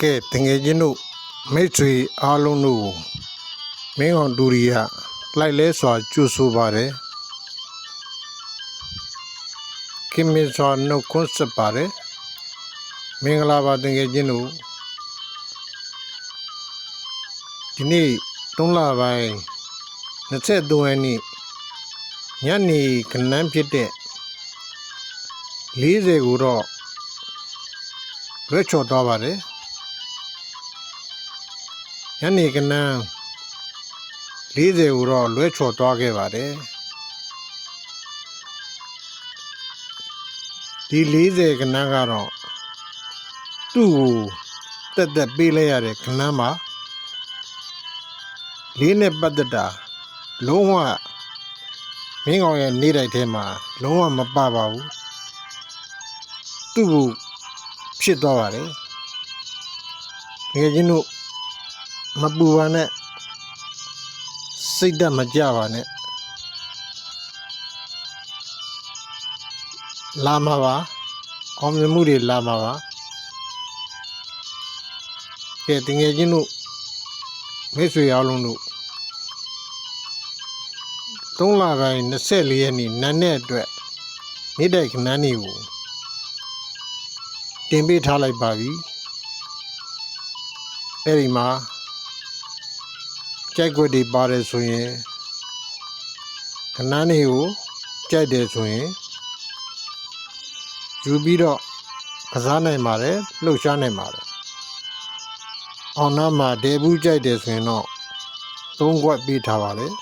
ကဲတငယ်ချင်းတို့မိတ်ဆွေအားလုံးတို့မင်းအောင်ဒူရီယာလိုက်လဲစွာကြိုဆိုပါတယ်ခင်မင်းစွာနှုတ်ခွန်းဆက်ပါတယ်မင်္ဂလာပါတငယ်ချင်းတို့ဒီနေ့3လပိုင်း23ရက်နေ့ညနေခဏန်းဖြစ်တဲ့40ကိုတော့ရွက်ချော်သွားပါတယ်ညနေခဏန်း40ကိုတော့လွဲချော်သွားခဲ့ပါတယ်ဒီ40ခဏန်းကတော့သူ့ကိုတက်ပေးလိုက်ရတဲ့ခဏန်းမှာလေးနဲ့ပတ်သက်တာလုံးဝမင်းကောင်ရဲ့နေတိုက်ထဲမှာလုံးဝမပပါဘူးသူ့ကိုဖြစ်သွားပါတယ်ငယ်ချင်းတို့မပူပါနဲ့စိတ်ဓာတ်မကြပါနဲ့လာမှာပါအောင်မြင်မှုတွေလာမှာပါကဲတငယ်ချင်းတို့မိတ်ဆွေအားလုံးတို့3လပိုင်း24ရက်နေ့နန်းနဲ့အတွက်နေ့တိုက်ခဏန်းနေကိုတင်ပေးထားလိုက်ပါပြီအဲ့ဒီမှာကြိုက်ွက်တွေပါတယ်ဆိုရင်ခဏန်းနေကိုကြိုက်တယ်ဆိုရင်ယူပြီးတော့ကစားနိုင်ပါတယ်လှုပ်ရှားနိုင်ပါတယ်အောင်နာမှာဒေဘူးကြိုက်တယ်ဆိုရင်တော့3ခွက်ပေးထားပါတယ်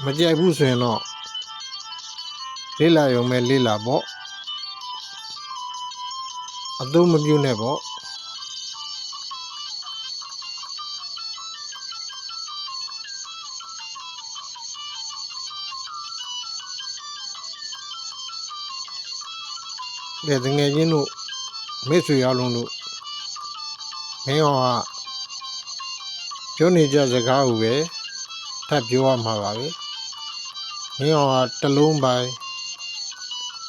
မကြိုက်ဘူးဆိုရင်တော့လေးလာရုံပဲလေးလာပေါ့အသုံးမပြုနဲ့ပေါ့တငယ်ချင်းတို့မိတ်ဆွေအားလုံးတို့မင်းအောင်ကပြောနေကြစကားကိုပဲထပ်ပြောရမှာပါပဲမင်းအောင်ကတလုံးပိုင်း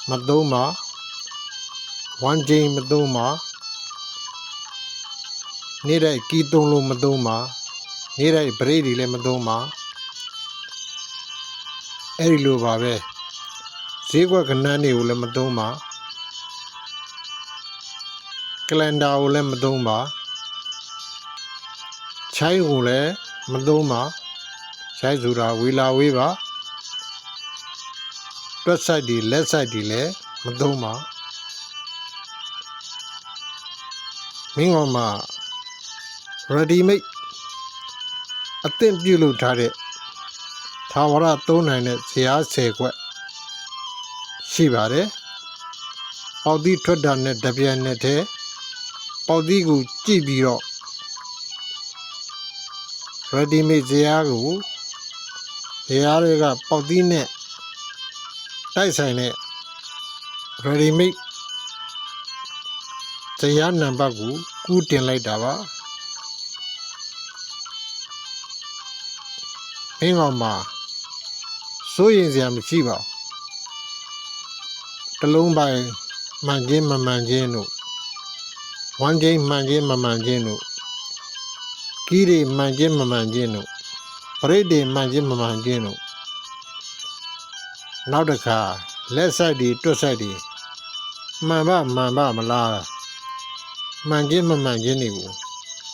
မသုံးပါ1ချိန်မသုံးပါနေ့တိုင်းကီသုံးလို့မသုံးပါနေ့တိုင်းဘရိတ်တွေလည်းမသုံးပါအဲ့ဒီလိုပါပဲဈေးကွက်ကဏ္ဍတွေကိုလည်းမသုံးပါကလန်ဒါကိုလည်းမသုံးပါချိုင်းကိုလည်းမသုံးပါချိုင်းဆိုတာဝေလာဝေးပါတွက်ဆိုင်တွေလက်ဆိုင်တွေလည်းမသုံးပါမင်းကောင်မှာ ready made အသင့်ပြုလုပ်ထားတဲ့သာဝရသုံးနိုင်တဲ့ဇရာ10ခွက်ရှိပါတယ်ပေါက်သီးထွက်တာနဲ့တပြိုင်နက်တည်းပေါက်သီးကိုကြည့်ပြီးတော့ ready made ဇရာကိုဇရာတွေကပေါက်သီးနဲ့တိုက်ဆိုင်တဲ့ ready made ဇရာနံပါတ်ကိုကူးတင်လိုက်တာပါမင်းကောင်မှာစိုးရင်စရာမရှိပါဘူးတလုံးပိုင်းမှန်ခြင်းမမှန်ခြင်းတို့1ချိန်မှန်ခြင်းမမှန်ခြင်းတို့ကီးတွေမှန်ခြင်းမမှန်ခြင်းတို့ပရိတ်တွေမှန်ခြင်းမမှန်ခြင်းတို့နောက်တစ်ခါလက်ဆိုင်တွေတွတ်ဆိုင်တွေမှန်ပါမလားမှန်ခြင်းမမှန်ခြင်းတွေကို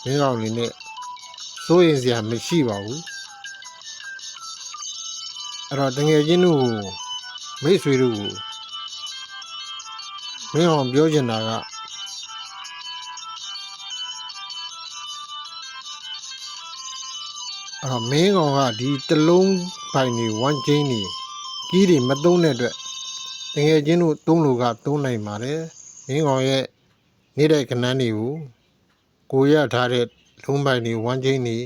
မင်းကောင်လေးနဲ့စိုးရင်စရာမရှိပါဘူးအဲ့တော့တငယ်ချင်းတို့မိတ်ဆွေတို့ကိုမင်းအောင်ပြောချင်တာကအဲ့တော့မင်းကောင်ကဒီတလုံးပိုင်နေ1ချိန်နေကီးတွေမသုံးတဲ့အတွက်တငယ်ချင်းတို့သုံးလို့ကသုံးနိုင်ပါတယ်မင်းကောင်ရဲ့နေ့တိုင်းခဏန်းတွေကိုကိုရထားတဲ့လုံးပိုင်နေ1ချိန်နေ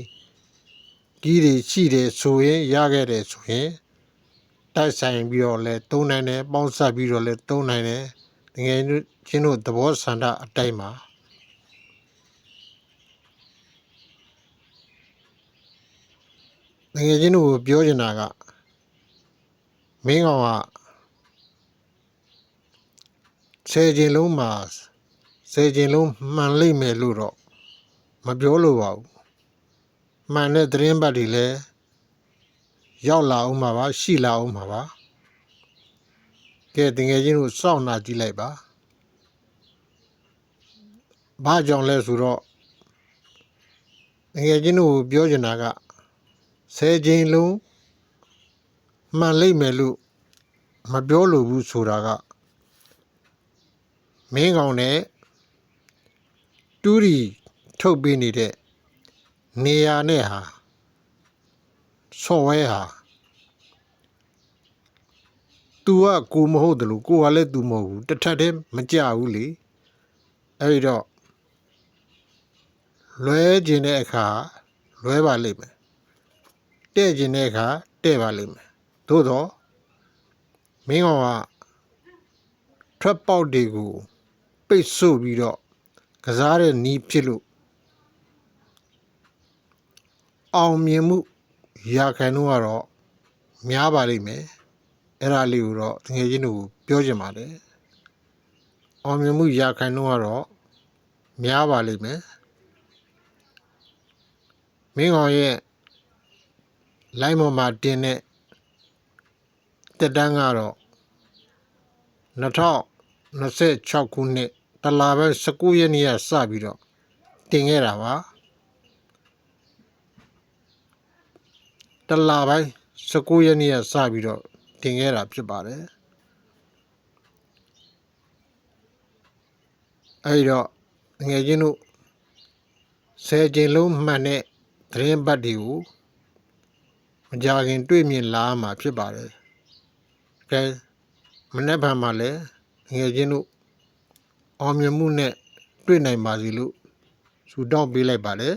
ကီးတွေရှိတယ်ဆိုရင်ရခဲ့တယ်ဆိုရင်တိုက်ဆိုင်ပြီးတော့လဲသုံးနိုင်တယ်ပေါင်းစပ်ပြီးတော့လဲသုံးနိုင်တယ်တကယ်ချင်းတို့သဘောဆန္ဒအတိုင်းပါတကယ်ချင်းတို့ပြောချင်တာကမင်းကောင်က 10ချိန်လုံးမှာ10ချိန်လုံးမှန်လိမ့်မယ်လို့တော့မပြောလို့ပါဘူးမှန်တဲ့သတင်းပတ်တွေလည်းရောက်လာအောင်မှာပါရှိလာအောင်မှာပါကဲတကယ်ချင်းတို့စောင့်နာကြည့်လိုက်ပါဘာကြောင့်လဲဆိုတော့တကယ်ချင်းတို့ပြောချင်တာက10ချိန်လုံးမှန်လိမ့်မယ်လို့မပြောလို့ဘူးဆိုတာကမင်းကောင်နဲ့တူရီထုတ်ပေးနေတဲ့နေရာနဲ့ဟာဆော့ဝဲဟာतू ကကိုမဟုတ်တယ်လို့ကိုကလည်း तू မဟုတ်ဘူးတစ်ထပ်တည်းမကြဘူးလေအဲ့တော့လွဲကျင်တဲ့အခါလွဲပါလိမ့်မယ်တဲ့ကျင်တဲ့အခါတဲ့ပါလိမ့်မယ်သို့တော့မင်းကောင်ကထွက်ပေါက်တွေကိုပိတ်ဆို့ပြီးတော့ကစားတဲ့နီးဖြစ်လို့အောင်မြင်မှုရာခိုင်နှုန်းကတော့များပါလိမ့်မယ်အဲ့ဒါလေးကိုတော့တကယ်ချင်းတို့ပြောချင်ပါတယ်အောင်မြင်မှုရာခိုင်နှုန်းကတော့များပါလိမ့်မယ်မင်းကောင်ရဲ့လိုင်းပေါ်မှာတင်တဲ့တက်တန်းကတော့2026ခုနှစ်တလပိုင်း19ရက်နေ့ကစပြီးတော့တင်ခဲ့တာပါတလပိုင်း19ရက်နေ့ကစပြီးတော့တင်ခဲ့တာဖြစ်ပါတယ်အဲဒီတော့ငယ်ချင်းတို့10ချိန်လုံးမှန်တဲ့သတင်းပတ်တွေကိုမကြခင်တွေ့မြင်လာမှာဖြစ်ပါတယ်ကဲမနေ့ကမှလည်းငယ်ချင်းတို့အောင်မြင်မှုနဲ့တွေ့နိုင်ပါစေလို့ဆုတောင်းပေးလိုက်ပါတယ်